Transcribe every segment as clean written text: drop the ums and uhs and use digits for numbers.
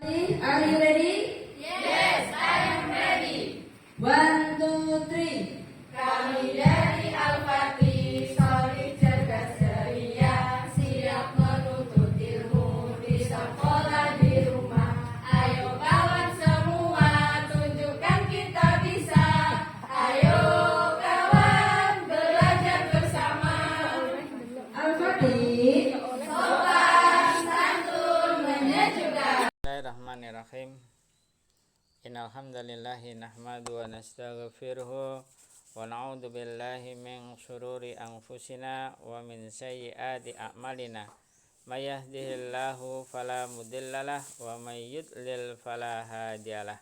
Are you ready? Yes, I am ready. 1, 2, 3. Kami dari Al-Fatih, solid cerdas ceria, siap menuntut ilmu di sekolah di rumah. Ayo kawan semua, tunjukkan kita bisa. Ayo kawan, belajar bersama. Al-Fatih. Sopan, santun, menyejukkan. Bismillahirrahmanirrahim. Innal hamdalillahi nahmadu wa nastaghfiruhu wa na'udzu billahi min shururi anfusina wa min sayyiati a'malina. May yahdihillahu fala mudhillalah wa may yudlil fala hadiyalah.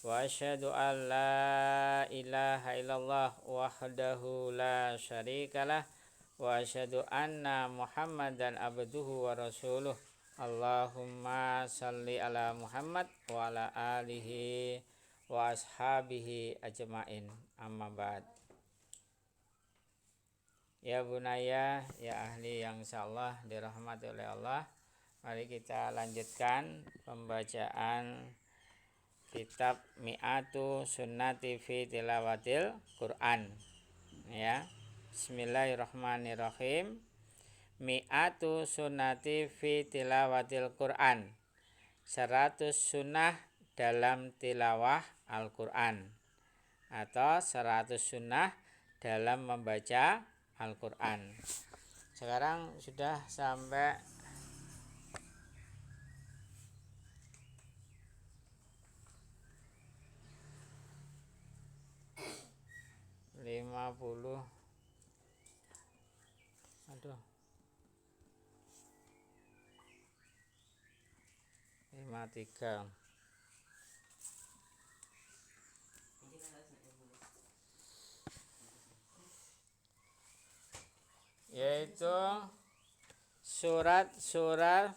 Wa asyhadu an la ilaha illallah wahdahu la syarikalah wa asyhadu anna Muhammadan abduhu wa rasuluh. Allahumma salli ala Muhammad wa ala alihi wa ashabihi ajma'in, amma ba'd. Ya bunaya, ya ahli yang insyaallah dirahmati oleh Allah, mari kita lanjutkan pembacaan kitab Mi'atu Sunnati fi Tilawatil Quran. Ya, Bismillahirrahmanirrahim. Mi'atu sunnati fi tilawatil Quran, 100 sunnah dalam tilawah Al-Quran, atau 100 sunnah dalam membaca Al-Quran. Sekarang sudah sampai 50. 53. Yaitu surat-surat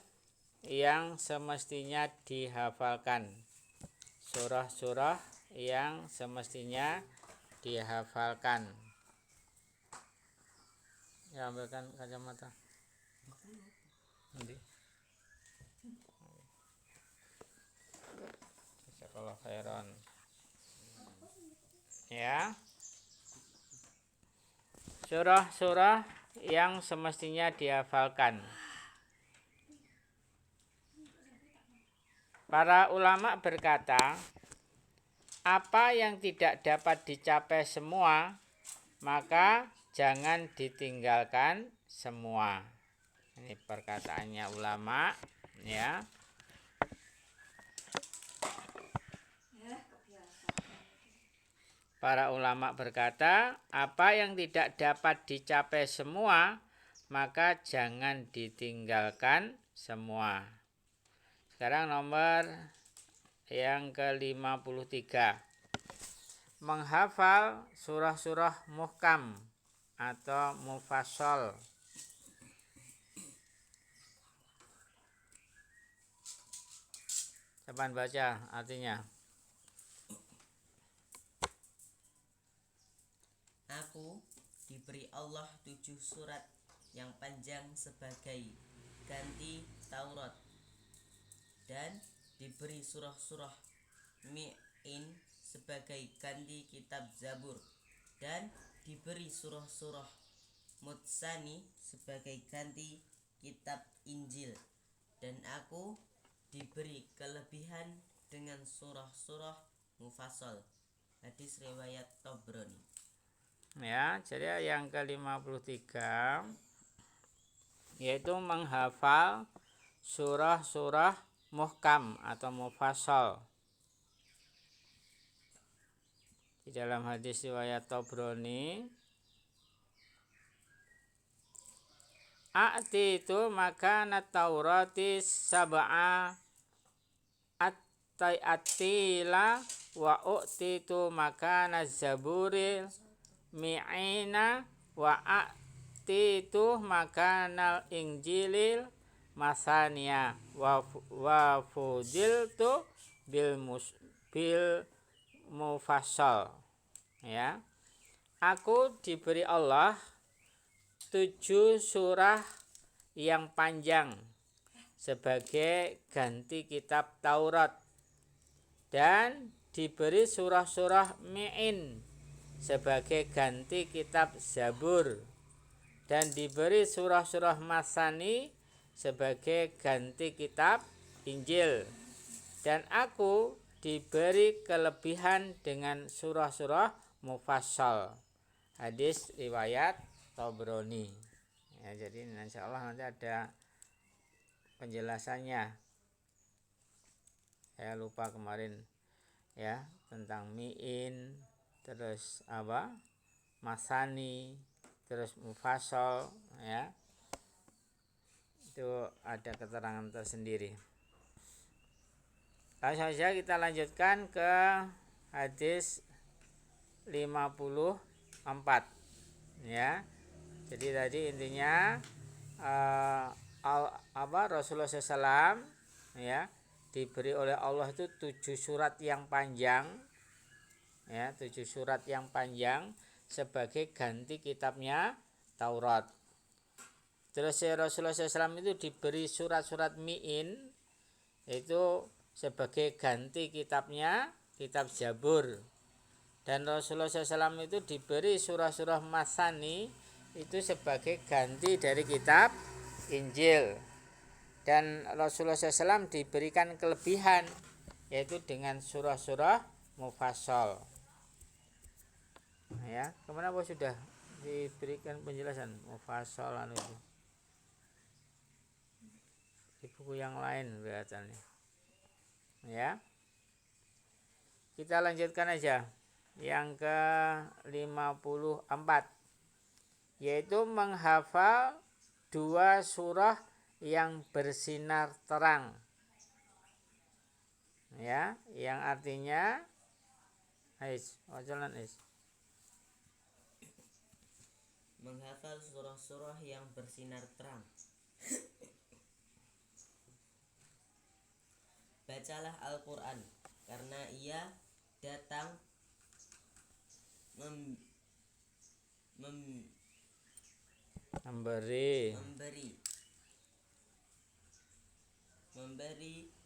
yang semestinya dihafalkan. Surah-surah yang semestinya dihafalkan. Ya, ambilkan kacamata. Nanti. Jazakallahu khairan. Ya. Surah-surah yang semestinya dihafalkan. Para ulama berkata, apa yang tidak dapat dicapai semua, maka jangan ditinggalkan semua. Ini perkataannya ulama, ya. Para ulama berkata, apa yang tidak dapat dicapai semua, maka jangan ditinggalkan semua. Sekarang nomor yang ke-53. Menghafal surah-surah muhkam atau mufassal. Coba baca artinya. Aku diberi Allah 7 surat yang panjang sebagai ganti Taurat, dan diberi surah-surah Mi'in sebagai ganti kitab Zabur, dan diberi surah-surah Mutsani sebagai ganti kitab Injil, dan aku diberi kelebihan dengan surah-surah mufassal. Hadis riwayat Tabrani. Ya, jadi yang ke-53 yaitu menghafal surah-surah muhkam atau mufassal. Di dalam hadis riwayat Tabrani, a'ti itu makana Taurati sab'a atila wa u'titu makana Zaburi mi'ina wa a'titu makanal Injilil masania wa fudiltu bil mufassal. Ya, aku diberi Allah 7 surah yang panjang sebagai ganti kitab Taurat, dan diberi surah-surah Mi'in sebagai ganti kitab Zabur, dan diberi surah-surah Masani sebagai ganti kitab Injil. Dan aku diberi kelebihan dengan surah-surah mufassal. Hadis riwayat Tabrani. Ya, jadi insya Allah nanti ada penjelasannya. Saya lupa kemarin ya tentang Mi'in, terus apa? Masani, terus mufassal ya. Itu ada keterangan tersendiri. Langsung saja kita lanjutkan ke hadis 54 ya. Jadi tadi intinya Rasulullah SAW ya diberi oleh Allah itu 7 surat yang panjang ya, 7 surat yang panjang sebagai ganti kitabnya Taurat. Terus Rasulullah SAW itu diberi surat-surat Mi'in, itu sebagai ganti kitabnya kitab Zabur. Dan Rasulullah SAW itu diberi surah-surah Masani, itu sebagai ganti dari kitab Injil. Dan Rasulullah SAW diberikan kelebihan, yaitu dengan surah-surah mufassal. Ya, kemana bos sudah diberikan penjelasan mufassal itu di buku yang lain kelihatannya. Ya, kita lanjutkan aja yang ke 54, yaitu menghafal 2 surah yang bersinar terang ya, yang artinya menghafal surah-surah yang bersinar terang. Bacalah Al-Quran, karena ia datang memberi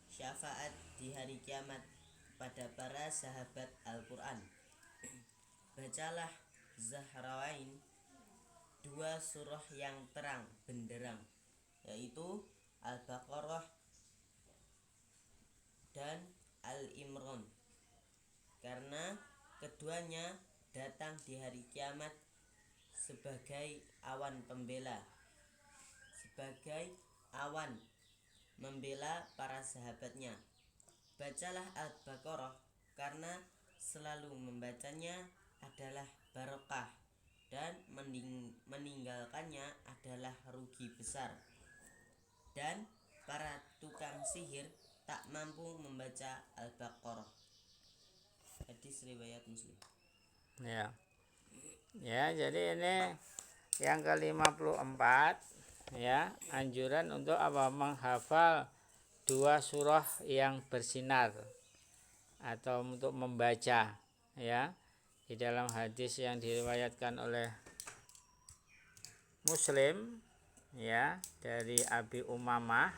syafaat di hari kiamat pada para sahabat Al-Quran. Bacalah Zahrawain, 2 surah yang terang benderang, yaitu Al-Baqarah dan Al-Imran, karena keduanya datang di hari kiamat sebagai awan membela para sahabatnya. Bacalah Al-Baqarah, karena selalu membacanya adalah barokah dan meninggalkannya adalah rugi besar. Dan para tukang sihir tak mampu membaca Al-Baqarah. Hadis riwayat Muslim. Ya. Ya, jadi ini yang ke-54 ya, anjuran untuk menghafal 2 surah yang bersinar atau untuk membaca ya. Di dalam hadis yang diriwayatkan oleh Muslim ya, dari Abi Umamah,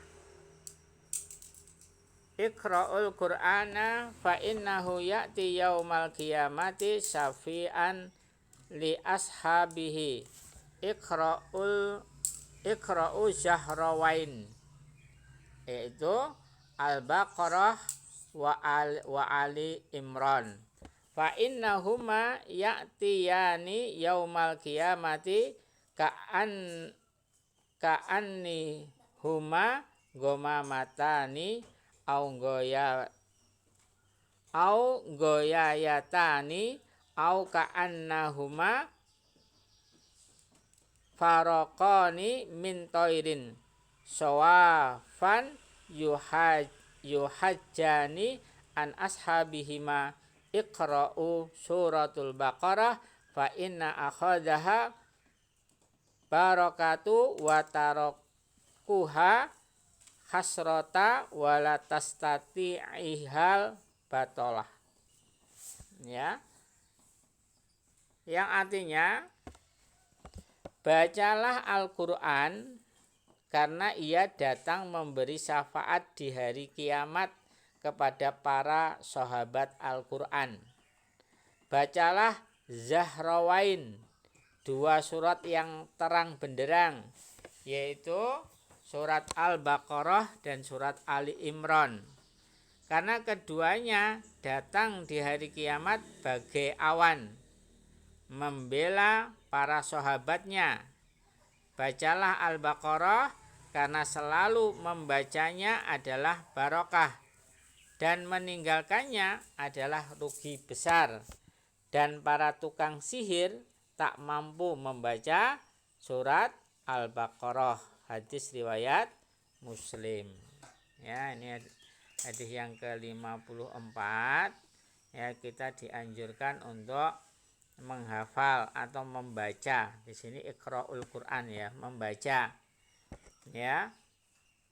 Iqra'ul Qur'ana fa innahu ya'ti yaumal qiyamati syafi'an li ashabihi. Iqra'u Zahrawain, yaitu Al-Baqarah wa Ali Imran. Fa innahuma ya'tiyani yaumal qiyamati ka'anni huma gomamatani au goyayatani au ka'annahuma faraqani min toirin sawafan yuhajjani an ashabihima. Iqra'u suratul Baqarah fa inna akhadaha barakatu wa tarakuha hasrota wala tastati'ihal batolah. Ya, yang artinya bacalah Al-Quran, karena ia datang memberi syafaat di hari kiamat kepada para sahabat Al-Quran. Bacalah Zahrawain, 2 surat yang terang benderang, yaitu surat Al-Baqarah dan surat Ali Imran. Karena keduanya datang di hari kiamat bagai awan, membela para sahabatnya. Bacalah Al-Baqarah karena selalu membacanya adalah barokah, dan meninggalkannya adalah rugi besar. Dan para tukang sihir tak mampu membaca surat Al-Baqarah. Hadis riwayat Muslim. Ya, ini hadis yang ke-54. Ya, kita dianjurkan untuk menghafal atau membaca. Di sini Iqra'ul Quran, ya, membaca. Ya.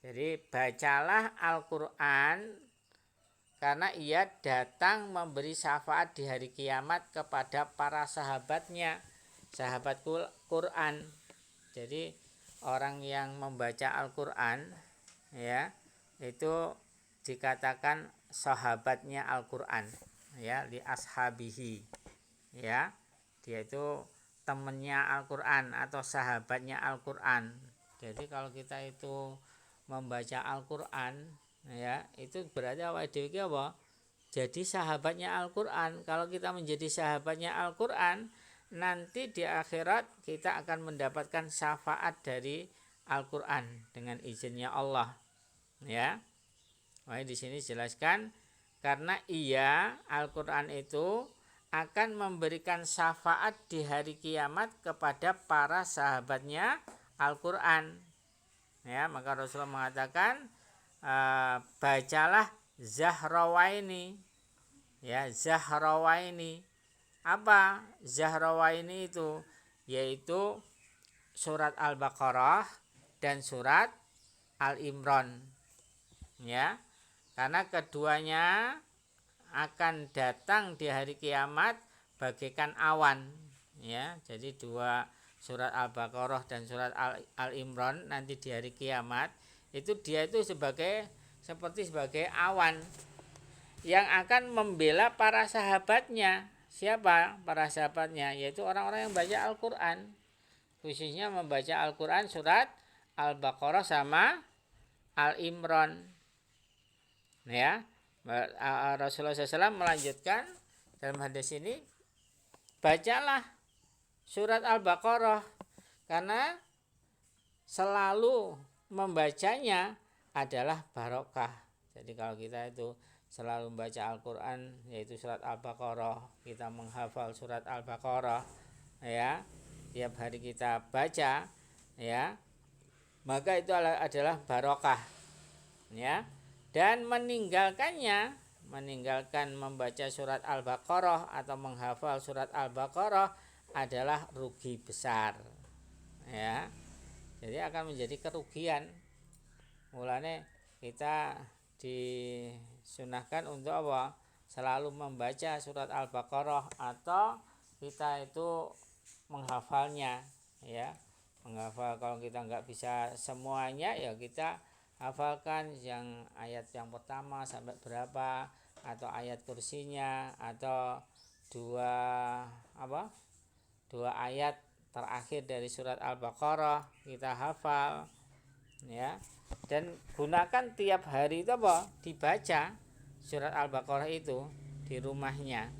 Jadi bacalah Al-Quran karena ia datang memberi syafaat di hari kiamat kepada para sahabatnya, sahabat Quran. Jadi orang yang membaca Al-Quran, ya, itu dikatakan sahabatnya Al-Quran, ya, li ashabihi, ya, dia itu temannya Al-Quran atau sahabatnya Al-Quran. Jadi kalau kita itu membaca Al-Quran, ya, itu berarti apa? Jadi sahabatnya Al-Quran. Kalau kita menjadi sahabatnya Al-Quran, nanti di akhirat kita akan mendapatkan syafaat dari Al-Quran dengan izinnya Allah. Ya, di sini jelaskan karena ia Al-Quran itu akan memberikan syafaat di hari kiamat kepada para sahabatnya Al-Quran. Ya, maka Rasulullah mengatakan bacalah Zahrawaini. Ya, Zahrawaini. Apa Zahrawaini itu? Yaitu surat Al-Baqarah dan surat Al-Imran. Ya. Karena keduanya akan datang di hari kiamat bagaikan awan. Ya, jadi 2 surat Al-Baqarah dan surat Al-Imran nanti di hari kiamat itu dia itu seperti sebagai awan yang akan membela para sahabatnya. Siapa para sahabatnya? Yaitu orang-orang yang baca Al-Quran, khususnya membaca Al-Quran surat Al-Baqarah sama Al-Imran. Ya, Rasulullah SAW melanjutkan dalam hadis ini, bacalah surat Al-Baqarah karena selalu membacanya adalah barokah. Jadi kalau kita itu selalu membaca Al-Quran, yaitu surat Al-Baqarah, kita menghafal surat Al-Baqarah, ya, tiap hari kita baca, ya, maka itu adalah barokah, ya. Dan meninggalkan membaca surat Al-Baqarah atau menghafal surat Al-Baqarah adalah rugi besar, ya. Jadi akan menjadi kerugian. Mulanya kita disunahkan untuk apa? Selalu membaca surat Al-Baqarah atau kita itu menghafalnya, ya. Menghafal, kalau kita nggak bisa semuanya, ya kita hafalkan yang ayat yang pertama sampai berapa, atau ayat kursinya, atau dua ayat terakhir dari surat Al-Baqarah kita hafal, ya. Dan gunakan tiap hari itu dibaca surat Al-Baqarah itu di rumahnya,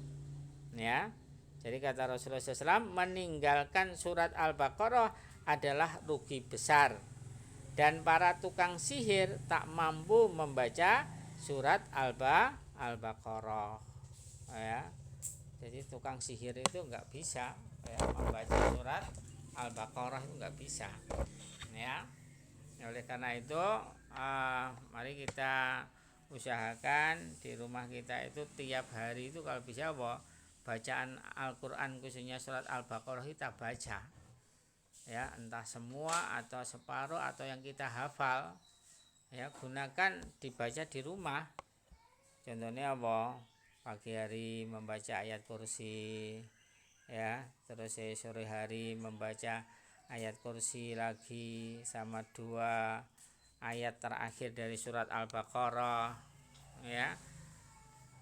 ya. Jadi kata Rasulullah SAW, meninggalkan surat Al-Baqarah adalah rugi besar, dan para tukang sihir tak mampu membaca surat Al-Baqarah, ya. Jadi tukang sihir itu nggak bisa, ya, membaca surat Al-Baqarah itu nggak bisa, ya. Oleh karena itu mari kita usahakan di rumah kita itu tiap hari itu kalau bisa bacaan Al-Quran khususnya surat Al-Baqarah kita baca, ya, entah semua atau separuh atau yang kita hafal, ya, gunakan dibaca di rumah. Contohnya pagi hari membaca ayat kursi, ya, terus sore hari membaca ayat kursi lagi sama 2 ayat terakhir dari surat Al-Baqarah ya.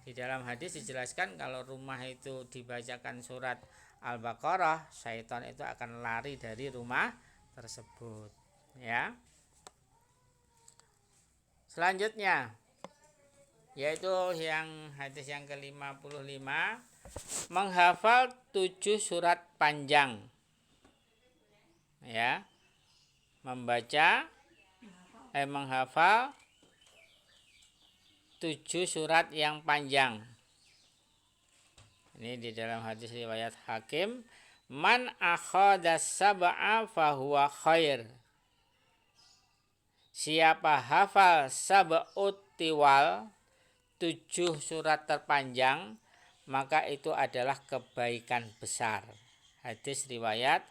Di dalam hadis dijelaskan kalau rumah itu dibacakan surat Al-Baqarah, syaitan itu akan lari dari rumah tersebut ya. Selanjutnya yaitu yang hadis yang ke-55, menghafal 7 surat panjang ya. Menghafal 7 surat yang panjang. Ini di dalam hadis riwayat Hakim, man akhadha sab'a fahuwa khair. Siapa hafal sab'ut tiwal, 7 surat terpanjang, maka itu adalah kebaikan besar. Hadis riwayat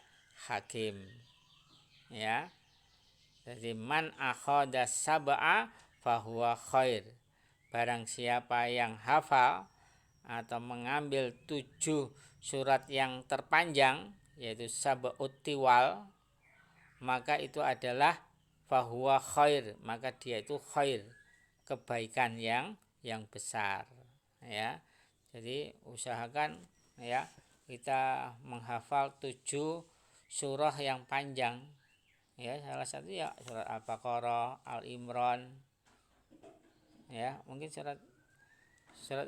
Hakim ya. Jadi man akhadha sab'a fahuwa khair. Barang siapa yang hafal atau mengambil 7 surat yang terpanjang, yaitu sab'ut tiwal, maka itu adalah fahuwa khair, maka dia itu khair, kebaikan yang besar ya. Jadi usahakan ya kita menghafal 7 surah yang panjang ya. Salah satu ya surat Al-Baqarah, Al-Imran ya. Mungkin surat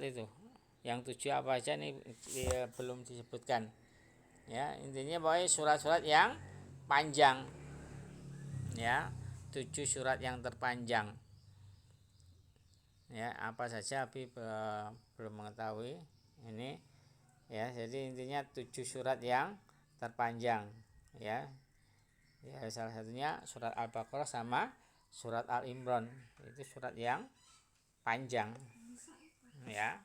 itu yang 7 apa aja nih belum disebutkan ya. Intinya pokoknya surat-surat yang panjang ya, 7 surat yang terpanjang ya. Apa saja tapi belum mengetahui ini ya. Jadi intinya 7 surat yang terpanjang ya. Ya salah satunya surat Al-Baqarah sama surat Al-Imran, itu surat yang panjang ya.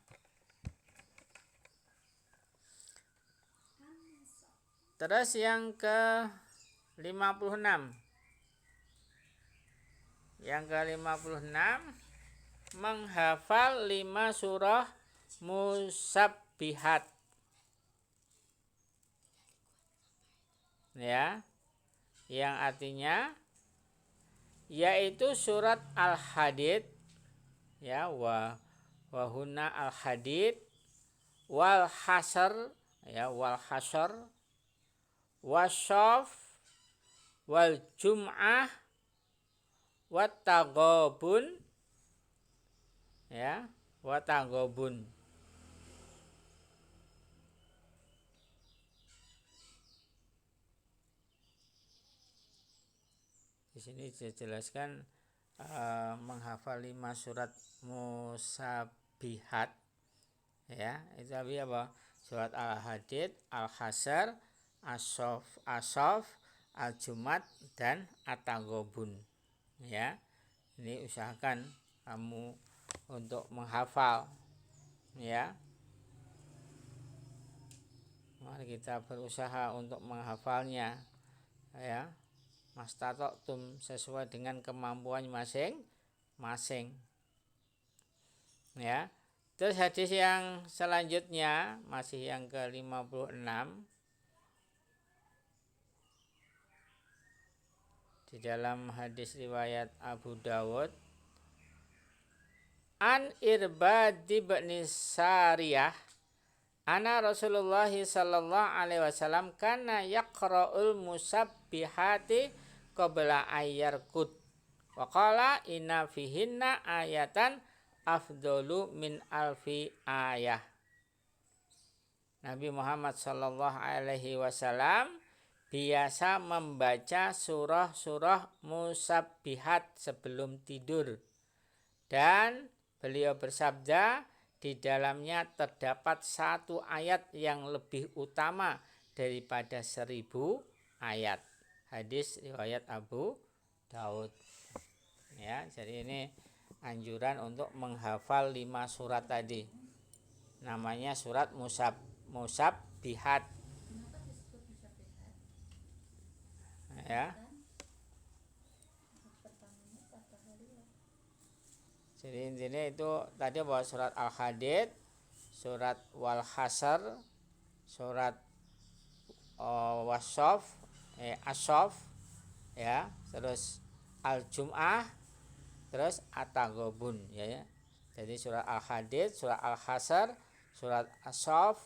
Terus yang ke-56, menghafal 5 surah musabbihat ya, yang artinya yaitu surat Al-Hadid ya, wahuna Al-Hadid, wal hasr ya, wal hasr, wasyaf, wal jum'ah, wat taghabun ya, wat taghabun. Di sini dijelaskan menghafal 5 surat musabbihat ya. Itu apa? Surat Al-Hadid, Al-Hasr, As-Saff, Al-Jumat dan At-Taghabun ya. Ini usahakan kamu untuk menghafal ya. Mari kita berusaha untuk menghafalnya ya. Mastata'tum, sesuai dengan kemampuan masing-masing ya. Terus hadis yang selanjutnya masih yang ke-56 di dalam hadis riwayat Abu Dawud, an Irbad bin Sariyah ana Rasulullah sallallahu alaihi wasallam kana yaqra'ul musabbihati qabla ayyarkud wa qala inna fihinna ayatan afdalu min alfi ayah. Nabi Muhammad sallallahu alaihi wasallam biasa membaca surah-surah musabbihat sebelum tidur, dan beliau bersabda, di dalamnya terdapat 1 ayat yang lebih utama daripada 1000 ayat. Hadis riwayat Abu Daud ya. Jadi ini anjuran untuk menghafal 5 surat tadi. Namanya surat musabbihat ya. Jadi intinya itu tadi bahwa surat Al-Hadid, surat Wal Hasr, surat Wasyaf, As-Saff, ya, terus Al-Jum'ah, terus At-Taghabun, ya. Jadi surat Al-Hadid, surat Al-Hasr, surat As-Saff,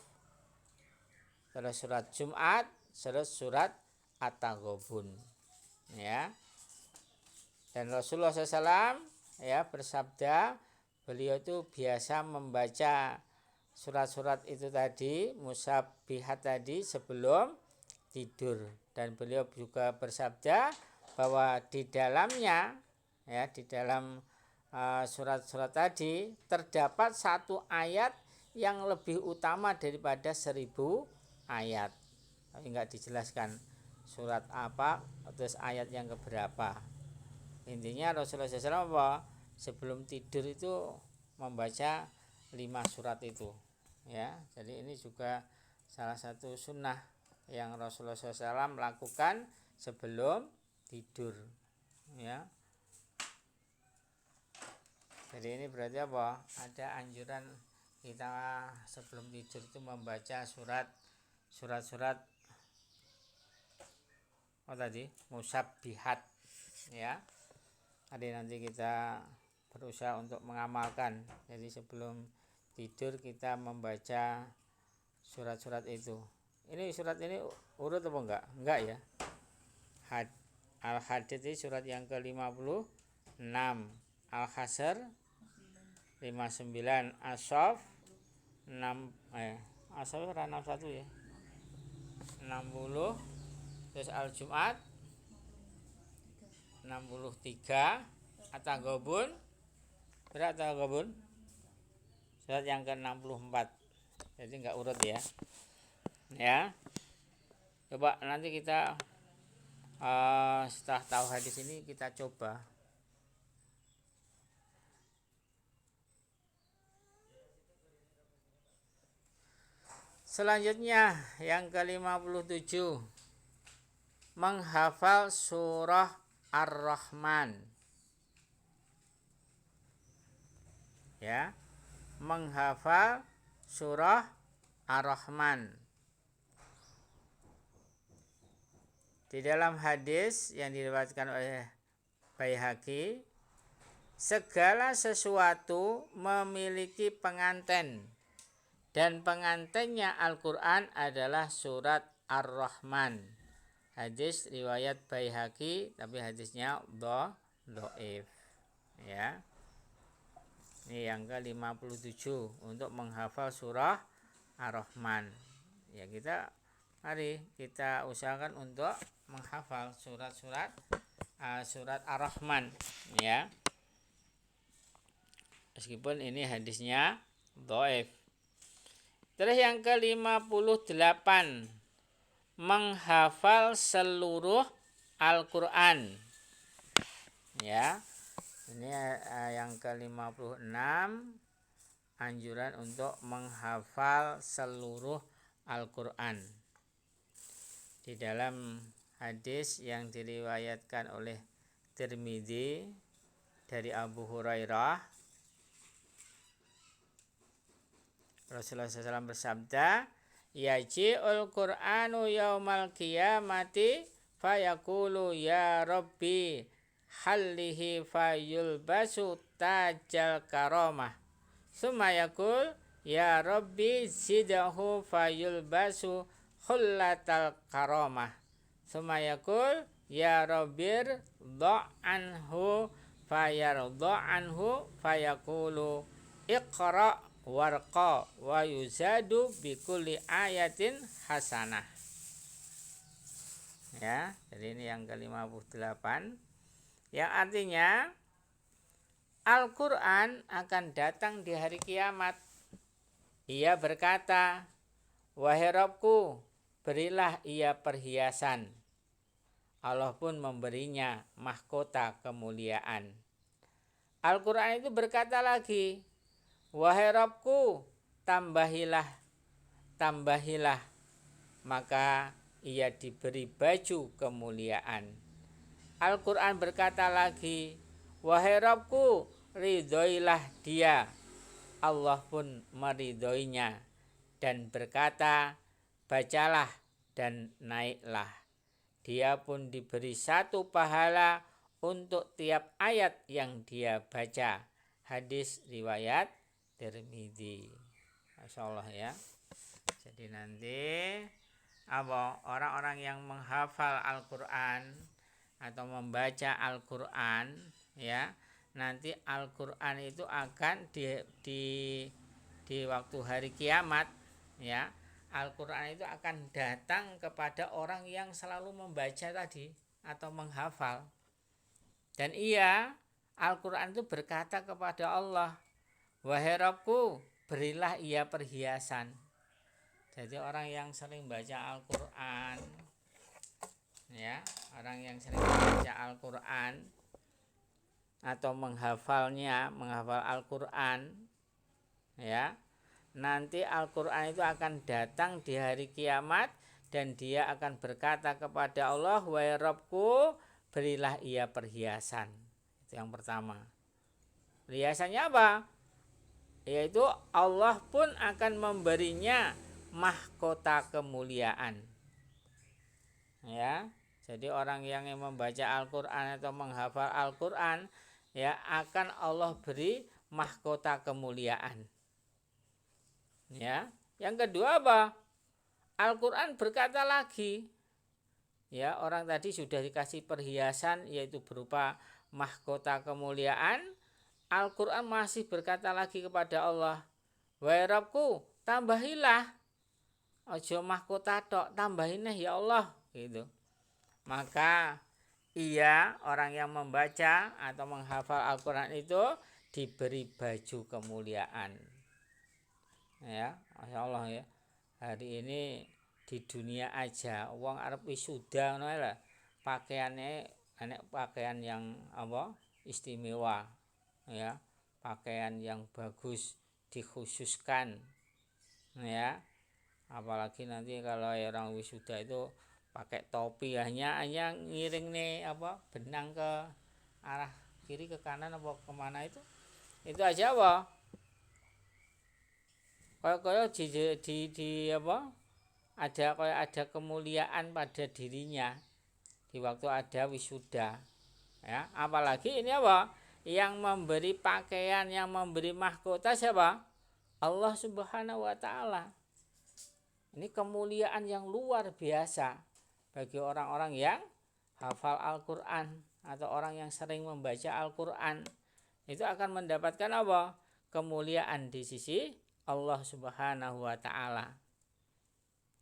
terus surat Jumat, terus surat At-Taghabun, ya. Dan Rasulullah SAW ya bersabda, beliau itu biasa membaca surat-surat itu tadi, musabbihat tadi sebelum tidur. Dan beliau juga bersabda bahwa di dalamnya, ya, di dalam surat-surat tadi terdapat satu ayat yang lebih utama daripada 1000 ayat. Tapi enggak dijelaskan surat apa, terus ayat yang keberapa. Intinya Rasulullah SAW apa? Sebelum tidur itu membaca 5 surat itu, ya. Jadi ini juga salah satu sunnah yang Rasulullah SAW lakukan sebelum tidur, ya. Jadi ini berarti apa? Ada anjuran kita sebelum tidur itu membaca surat-surat musabbihat, ya. Nanti kita berusaha untuk mengamalkan. Jadi sebelum tidur kita membaca surat-surat itu. Ini surat ini urut apa enggak? Enggak, ya. Al-Hadid ini surat yang ke-56, Al-Hasr 59, As-Saff 6 As-Saff 61, ya. 60, terus Al-Jum'at 63, At-Taghabun, berat At-Taghabun surat yang ke-64. Jadi enggak urut, ya. Ya. Coba nanti kita setelah tahu hadis ini kita coba. Selanjutnya yang ke-57, menghafal surah Ar-Rahman, ya, menghafal surah Ar-Rahman. Di dalam hadis yang diriwayatkan oleh Baihaqi, segala sesuatu memiliki pengantin, dan pengantinnya Al-Quran adalah surat Ar-Rahman. Hadis riwayat Baihaqi, tapi hadisnya dhaif, ya. Ini yang ke-57 untuk menghafal surah Ar-Rahman. Ya, mari kita usahakan untuk menghafal surat Ar-Rahman, ya. Meskipun ini hadisnya dhaif. Terus yang ke-58, menghafal seluruh Al-Quran, ya. Ini yang ke-56, anjuran untuk menghafal seluruh Al-Quran. Di dalam hadis yang diriwayatkan oleh Tirmidzi dari Abu Hurairah, Rasulullah SAW bersabda, yaji'ul Qur'anu yaumal qiyamati fayaqulu ya Rabbi hallihi fayulbasu tajal karamah, summa yaqul ya Rabbi zidhu fayulbasu hullatal karamah, summa yaqul ya Rabbir dha'anhu fayardha'anhu fayaqulu iqra' warqa wa yuzadu bikulli ayatin hasanah. Ya, jadi ini yang ke-58, yang artinya Al-Quran akan datang di hari kiamat. Ia berkata, wahai Rabbku, berilah ia perhiasan. Allah pun memberinya mahkota kemuliaan. Al-Quran itu berkata lagi, wahai Rabbku, tambahilah, maka ia diberi baju kemuliaan. Al-Quran berkata lagi, wahai Rabbku, ridhoilah dia. Allah pun meridhoinya dan berkata, bacalah dan naiklah. dia pun diberi 1 pahala untuk tiap ayat yang dia baca. Hadis riwayat Tirmidzi. Masyaallah ya. Jadi nanti orang-orang yang menghafal Al-Qur'an atau membaca Al-Qur'an ya, nanti Al-Qur'an itu akan di waktu hari kiamat ya, Al-Qur'an itu akan datang kepada orang yang selalu membaca tadi atau menghafal. Dan Al-Qur'an itu berkata kepada Allah, "Wahai Rabbku, berilah ia perhiasan." Jadi orang yang sering baca Al-Qur'an ya, orang yang sering baca Al-Qur'an atau menghafal Al-Qur'an ya, nanti Al-Qur'an itu akan datang di hari kiamat dan dia akan berkata kepada Allah, "Wahai Rabbku, berilah ia perhiasan." Itu yang pertama. Perhiasannya apa? Yaitu Allah pun akan memberinya mahkota kemuliaan. Ya, jadi orang yang membaca Al-Qur'an atau menghafal Al-Qur'an ya, akan Allah beri mahkota kemuliaan. Ya, yang kedua apa? Al-Qur'an berkata lagi, ya, orang tadi sudah dikasih perhiasan yaitu berupa mahkota kemuliaan. Al-Qur'an masih berkata lagi kepada Allah, "Wahai Rabbku, tambahilah, ojo mahkota tok, tambahinnya ya Allah," gitu. Maka orang yang membaca atau menghafal Al-Qur'an itu diberi baju kemuliaan. Ya, Masya Allah ya. Hari ini di dunia aja wong arep wisuda ngono lah, pakaiannya pakaian yang istimewa ya, pakaian yang bagus dikhususkan ya. Apalagi nanti kalau orang wisuda itu pakai topi, hanya ngiring nih benang ke arah kiri ke kanan apa kemana itu aja kayak ada kemuliaan pada dirinya di waktu ada wisuda ya. Apalagi ini yang memberi pakaian, yang memberi mahkota siapa? Allah Subhanahu wa Ta'ala. Ini kemuliaan yang luar biasa bagi orang-orang yang hafal Al-Qur'an atau orang yang sering membaca Al-Qur'an. Itu akan mendapatkan kemuliaan di sisi Allah Subhanahu wa Ta'ala.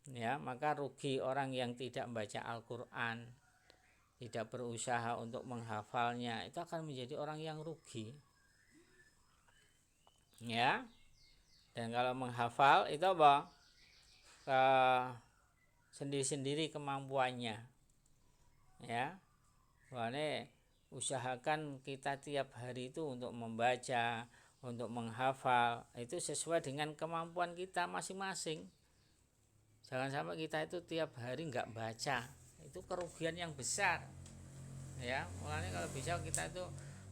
Ya, maka rugi orang yang tidak membaca Al-Qur'an, tidak berusaha untuk menghafalnya, itu akan menjadi orang yang rugi. Ya. Dan kalau menghafal itu sendiri-sendiri kemampuannya. Ya. Makanya usahakan kita tiap hari itu untuk membaca, untuk menghafal, itu sesuai dengan kemampuan kita masing-masing. Jangan sampai kita itu tiap hari enggak baca. Itu kerugian yang besar ya. Makanya kalau bisa kita itu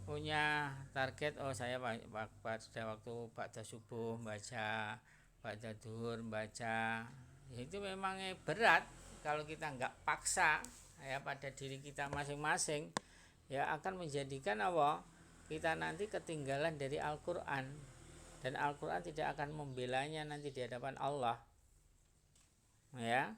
punya target, saya pada waktu pada subuh baca, pada zuhur baca. Itu memang berat kalau kita enggak paksa ya pada diri kita masing-masing, ya akan menjadikan kita nanti ketinggalan dari Al-Qur'an, dan Al-Qur'an tidak akan membelanya nanti di hadapan Allah ya.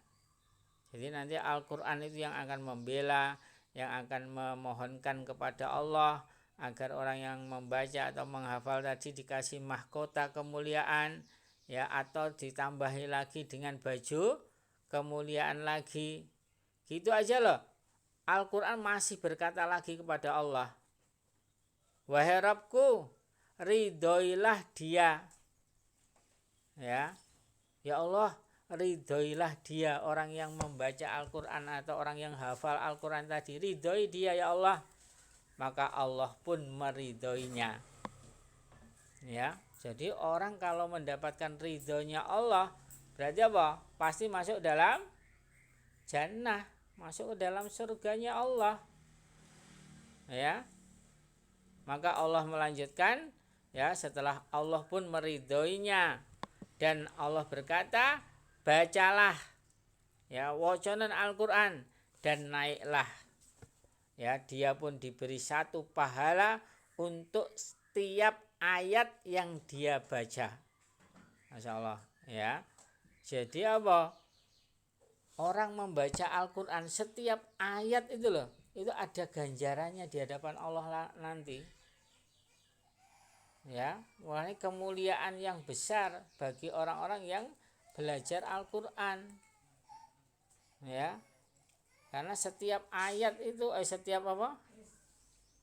Jadi nanti Al-Qur'an itu yang akan membela, yang akan memohonkan kepada Allah agar orang yang membaca atau menghafal tadi dikasih mahkota kemuliaan ya, atau ditambahi lagi dengan baju kemuliaan lagi. Gitu aja loh. Al-Qur'an masih berkata lagi kepada Allah, "Wahai Rabbku, ridhoilah dia." Ya. Ya Allah, ridhoilah dia, orang yang membaca Al-Qur'an atau orang yang hafal Al-Qur'an tadi, ridhoi dia ya Allah. Maka Allah pun meridhoinya. Ya, jadi orang kalau mendapatkan ridhonya Allah, berarti pasti masuk dalam jannah, masuk ke dalam surganya Allah. Ya. Maka Allah melanjutkan ya, setelah Allah pun meridhoinya dan Allah berkata, "Bacalah ya wacanan Al-Qur'an dan naiklah. Ya, dia pun diberi satu pahala untuk setiap ayat yang dia baca. Masya Allah, ya. Jadi apa? Orang membaca Al-Quran setiap ayat itu loh, itu ada ganjarannya di hadapan Allah nanti. Ya, wah, ini kemuliaan yang besar bagi orang-orang yang belajar Al-Quran. Ya, karena setiap ayat itu,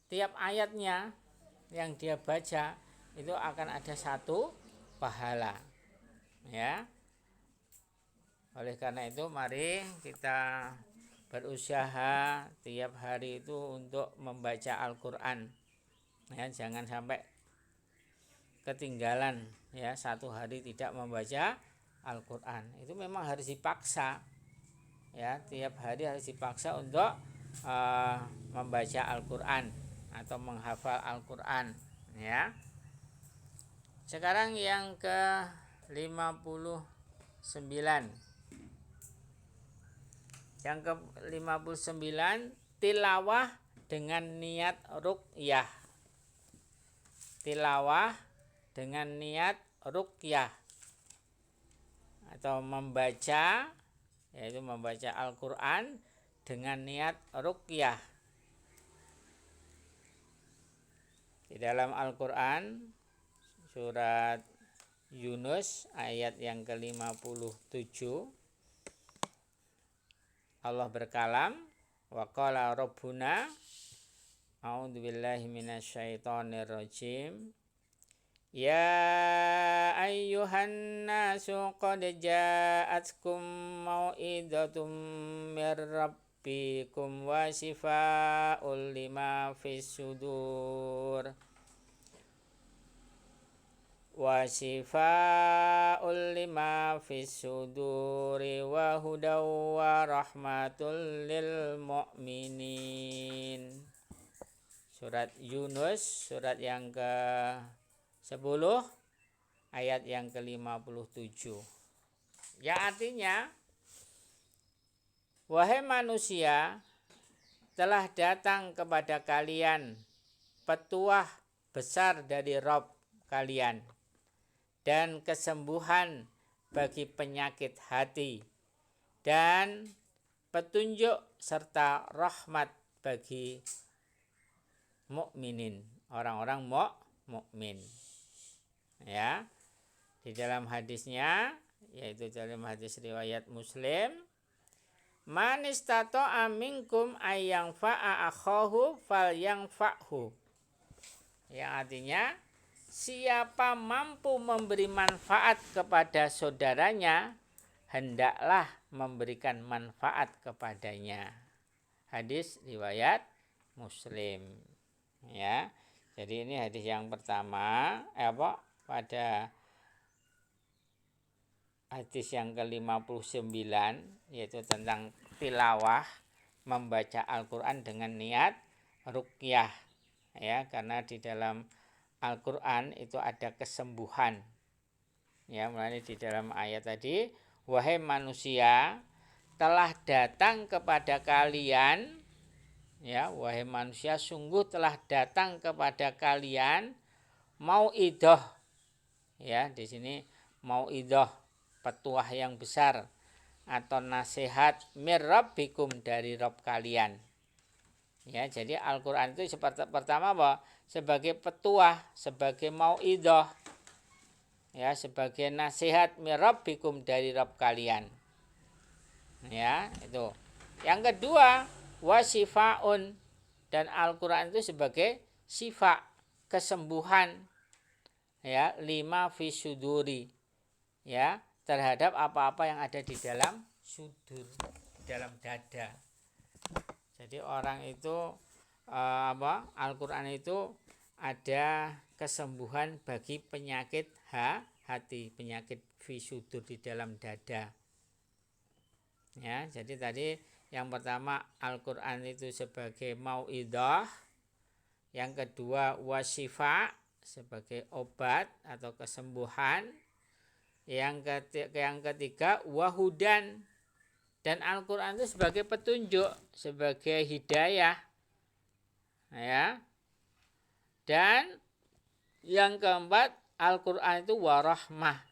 tiap ayatnya yang dia baca itu akan ada satu pahala. Ya. Oleh karena itu mari kita berusaha tiap hari itu untuk membaca Al-Quran. Ya, jangan sampai ketinggalan ya satu hari tidak membaca Al-Quran. Itu memang harus dipaksa. Ya, tiap hari harus dipaksa untuk membaca Al-Quran atau menghafal Al-Quran. Ya. Sekarang yang ke-59. Yang ke-59, tilawah dengan niat ruqyah. Tilawah dengan niat ruqyah atau membaca, yaitu membaca Al-Quran dengan niat ruqyah. Di dalam Al-Quran surat Yunus ayat yang ke-57 Allah berkalam, wa qala rabbuna a'udzubillahi minasyaitonirrajim, ya ayyuhan nasu qad ja'atkum mau'izatum mir rabbikum wa shifaa'un lima fis sudur wa shifaa'un lima fis suduri wa hudaw wa rahmatul lil mu'minin. Surat Yunus surat yang ke-10 ayat yang ke-57. Ya, artinya, wahai manusia, telah datang kepada kalian petuah besar dari Rabb kalian dan kesembuhan bagi penyakit hati dan petunjuk serta rahmat bagi mukminin, orang-orang mukmin. Ya. Di dalam hadisnya, yaitu dalam hadis riwayat Muslim, man istata'a minkum ayyang fa'a akhahu falyangfa'hu. Yang artinya, siapa mampu memberi manfaat kepada saudaranya, hendaklah memberikan manfaat kepadanya. Hadis riwayat Muslim. Ya. Jadi ini hadis yang pertama, pada hadis yang ke-59, yaitu tentang tilawah, membaca Al-Quran dengan niat ruqyah. Ya, karena di dalam Al-Quran itu ada kesembuhan. Ya, mulai di dalam ayat tadi, wahai manusia, telah datang kepada kalian, ya, wahai manusia, sungguh telah datang kepada kalian mau'idah. Ya, di sini mau'idah, petuah yang besar atau nasihat mir rabbikum, dari Rabb kalian. Ya, jadi Al-Quran itu seperti pertama apa? Sebagai petuah, sebagai mau'idah, ya, sebagai nasihat mir rabbikum, dari Rabb kalian. Ya, itu. Yang kedua, wasifaun, dan Al-Quran itu sebagai syifa, kesembuhan, ya, lima fisuduri, ya, terhadap apa-apa yang ada di dalam sudur, dalam dada. Jadi orang itu Al-Quran itu ada kesembuhan bagi penyakit hati, penyakit fisudur di dalam dada. Ya, jadi tadi yang pertama Al-Quran itu sebagai mau'idah, yang kedua wasifa, sebagai obat atau kesembuhan, yang ketiga wahudan, Dan Al-Quran itu sebagai petunjuk, sebagai hidayah, ya. Dan yang keempat, Al-Quran itu warahmah.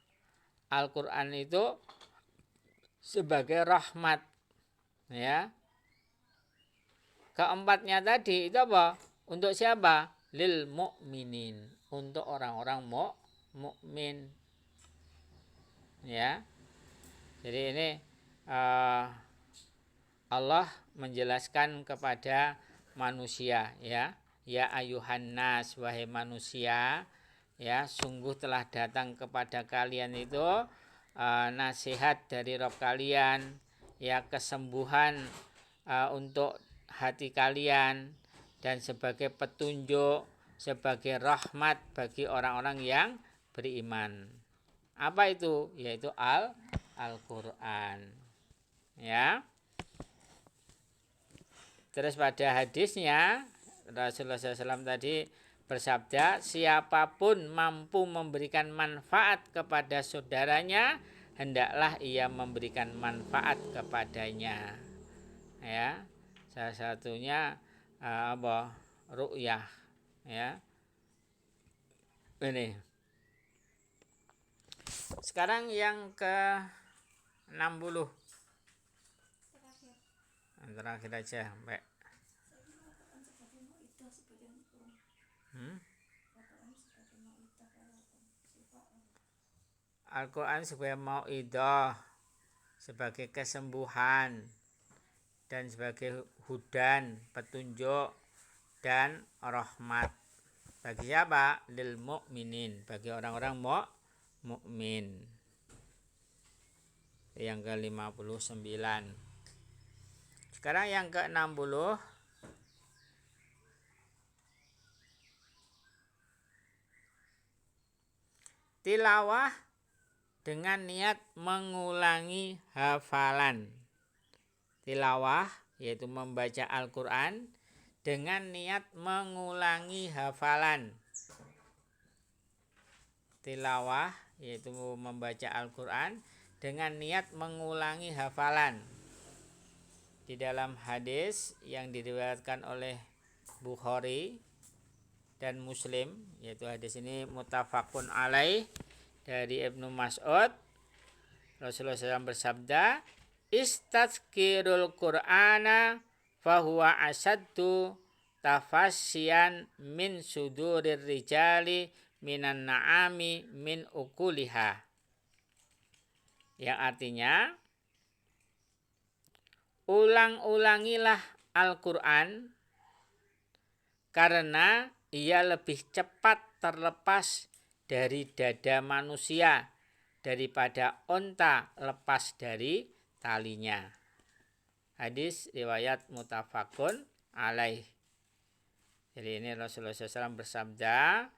Al-Quran itu sebagai rahmat, ya. Keempatnya tadi itu apa? Untuk siapa? Lil mu'minin, untuk orang-orang mukmin, ya. Jadi ini Allah menjelaskan kepada manusia, ya. Ya ayuhan nas, wahai manusia, ya, sungguh telah datang kepada kalian itu nasihat dari Rabb kalian, ya, kesembuhan untuk hati kalian, dan sebagai petunjuk, sebagai rahmat bagi orang-orang yang beriman. Apa itu? Yaitu Al-Quran, ya. Terus pada hadisnya Rasulullah SAW tadi bersabda, siapapun mampu memberikan manfaat kepada saudaranya, hendaklah ia memberikan manfaat kepadanya, ya. Salah satunya ru'yah, ya. Ini sekarang yang ke 60, terakhir aja, Mbak. Al-Quran sebagai mau'idah, sebagai kesembuhan, dan sebagai hudan, petunjuk, dan rahmat. Bagi siapa? Lil mu'minin, bagi orang-orang mukmin. Yang ke-59. Sekarang yang ke-60. Tilawah dengan niat mengulangi hafalan. Tilawah yaitu membaca Al-Quran dengan niat mengulangi hafalan. Tilawah yaitu membaca Al-Quran dengan niat mengulangi hafalan. Di dalam hadis yang diriwayatkan oleh Bukhari dan Muslim, yaitu hadis ini muttafaqun alaih, dari Ibnu Mas'ud, Rasulullah SAW bersabda, istadzkirul Qur'ana fahuwa asaddu tafassiyan min sudurir rijali minan na'ami min ukuliha. Yang artinya, ulang-ulangilah Al-Quran karena ia lebih cepat terlepas dari dada manusia daripada onta lepas dari talinya. Hadis riwayat muttafaqun alaih. Jadi ini Rasulullah SAW bersabda,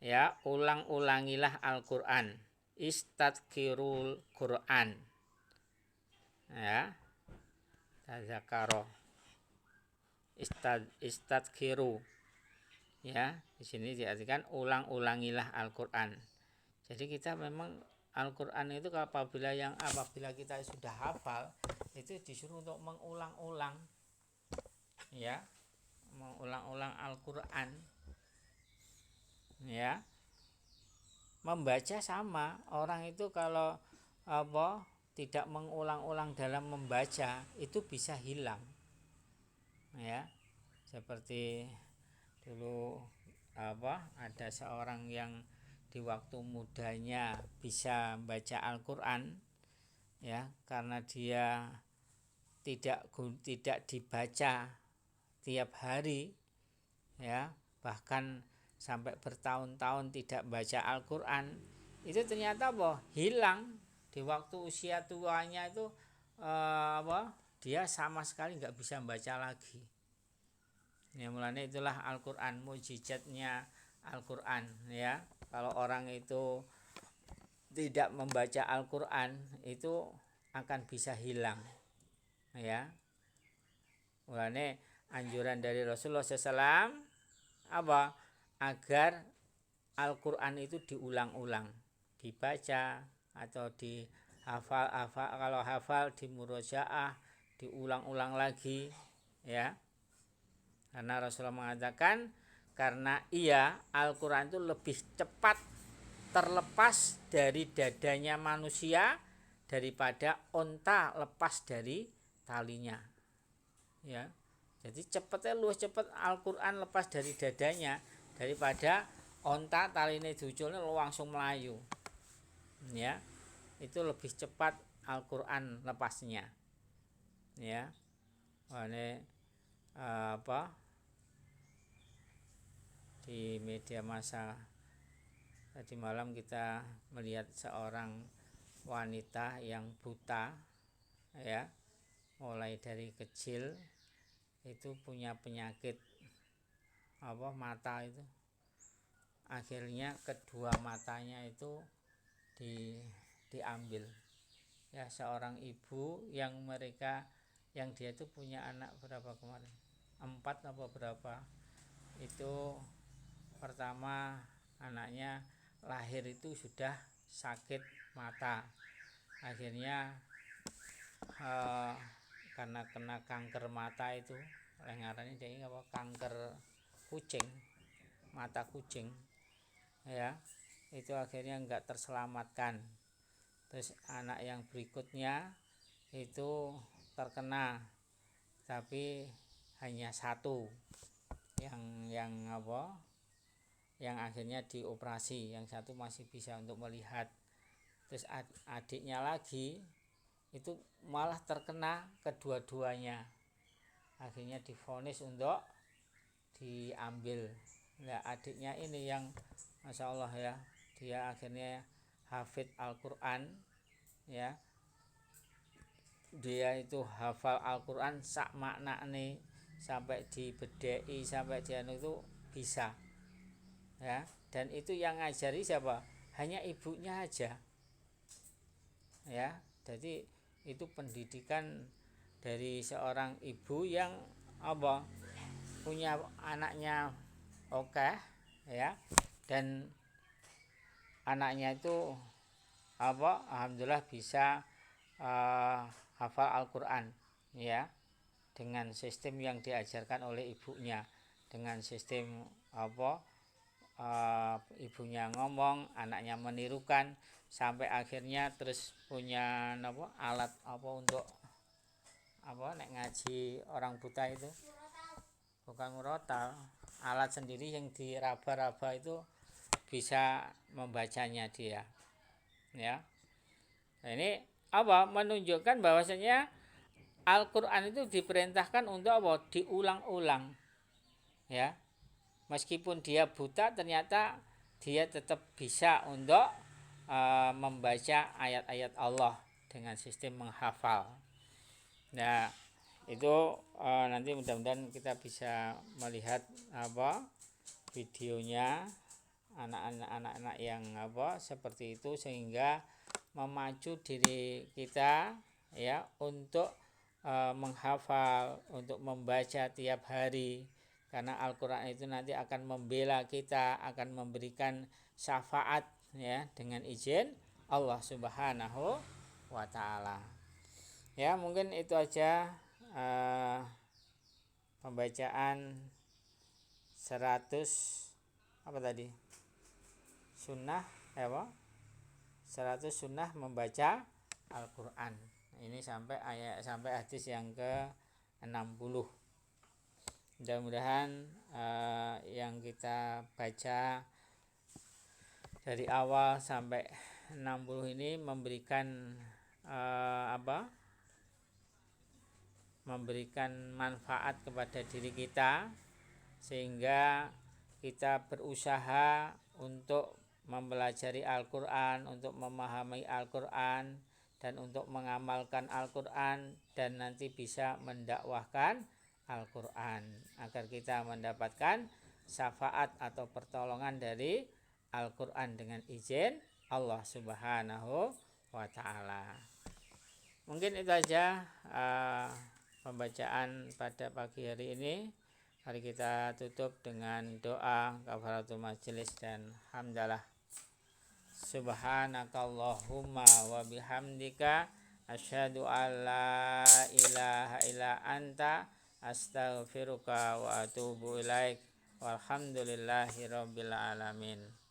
ya, ulang-ulangilah Al-Quran, istadzkirul Quran, ya, tadzakaro, istadzkiru, ya. Di sini diartikan ulang-ulangilah Al-Quran. Jadi kita memang Al-Quran itu apabila kita sudah hafal, itu disuruh untuk mengulang-ulang, ya, mengulang-ulang Al-Quran, ya. Membaca sama, orang itu kalau tidak mengulang-ulang dalam membaca itu bisa hilang, ya. Seperti dulu ada seorang yang di waktu mudanya bisa baca Al-Quran, ya, karena dia tidak dibaca tiap hari, ya, bahkan sampai bertahun-tahun tidak baca Al-Quran, itu ternyata hilang di waktu usia tuanya itu, dia sama sekali nggak bisa baca lagi. Ya, mulanya itulah Al-Quran, mukjizatnya Al-Quran, ya. Kalau orang itu tidak membaca Al-Quran, itu akan bisa hilang, ya. Mulanya anjuran dari Rasulullah SAW agar Al-Quran itu diulang-ulang, dibaca atau Kalau hafal di murojaah, diulang-ulang lagi, ya. Karena Rasulullah mengatakan karena Al-Quran itu lebih cepat terlepas dari dadanya manusia daripada onta lepas dari talinya, ya. Jadi cepetnya luwih cepet Al-Quran lepas dari dadanya daripada onta taline diuculnya langsung melayu, ya. Itu lebih cepat Al-Quran lepasnya, ya. Ini di media massa tadi malam kita melihat seorang wanita yang buta, ya, mulai dari kecil itu punya penyakit mata itu, akhirnya kedua matanya itu diambil, ya. Seorang ibu yang dia itu punya anak berapa kemarin, 4 apa berapa, itu pertama anaknya lahir itu sudah sakit mata, akhirnya karena kena kanker mata itu, ngarannya dia kanker kucing, mata kucing, ya. Itu akhirnya enggak terselamatkan. Terus anak yang berikutnya itu terkena, tapi hanya satu yang akhirnya dioperasi, yang satu masih bisa untuk melihat. Terus adiknya lagi itu malah terkena kedua-duanya, akhirnya divonis untuk diambil. Nah, adiknya ini yang Masya Allah, ya, dia akhirnya hafid Al-Quran, ya. Dia itu hafal Al-Quran sak maknane, sampai dibedai, sampai dia itu bisa, ya. Dan itu yang ngajari siapa? Hanya ibunya aja, ya. Jadi itu pendidikan dari seorang ibu yang punya anaknya oke, ya, dan anaknya itu alhamdulillah bisa hafal Al-Quran, ya, dengan sistem yang diajarkan oleh ibunya, dengan sistem ibunya ngomong, anaknya menirukan, sampai akhirnya terus punya alat untuk nek ngaji orang buta itu, bukan murotal, alat sendiri yang diraba-raba itu bisa membacanya dia, ya. Nah, ini menunjukkan bahwasanya Al-Quran itu diperintahkan untuk diulang-ulang, ya. Meskipun dia buta, ternyata dia tetap bisa untuk membaca ayat-ayat Allah dengan sistem menghafal. Nah, itu nanti mudah-mudahan kita bisa melihat videonya anak-anak yang seperti itu, sehingga memacu diri kita, ya, untuk menghafal, untuk membaca tiap hari. Karena Al-Quran itu nanti akan membela kita, akan memberikan syafaat, ya, dengan izin Allah Subhanahu wa ta'ala. Ya, mungkin itu aja pembacaan 100 sunnah, 100 sunnah membaca Al-Quran. Ini sampai hadis yang ke-60. Mudah-mudahan yang kita baca dari awal sampai 60 ini memberikan memberikan manfaat kepada diri kita, sehingga kita berusaha untuk mempelajari Al-Quran, untuk memahami Al-Quran, dan untuk mengamalkan Al-Quran, dan nanti bisa mendakwahkan Al-Quran, agar kita mendapatkan syafaat atau pertolongan dari Al-Quran dengan izin Allah Subhanahu wa ta'ala. Mungkin itu aja pembacaan pada pagi hari ini. Mari kita tutup dengan doa kafaratul majelis dan hamdalah. Subhanakallahumma wa bihamdika asyhadu an la ilaha illa anta astaghfiruka wa atubu ilaik. Walhamdulillahi rabbil alamin.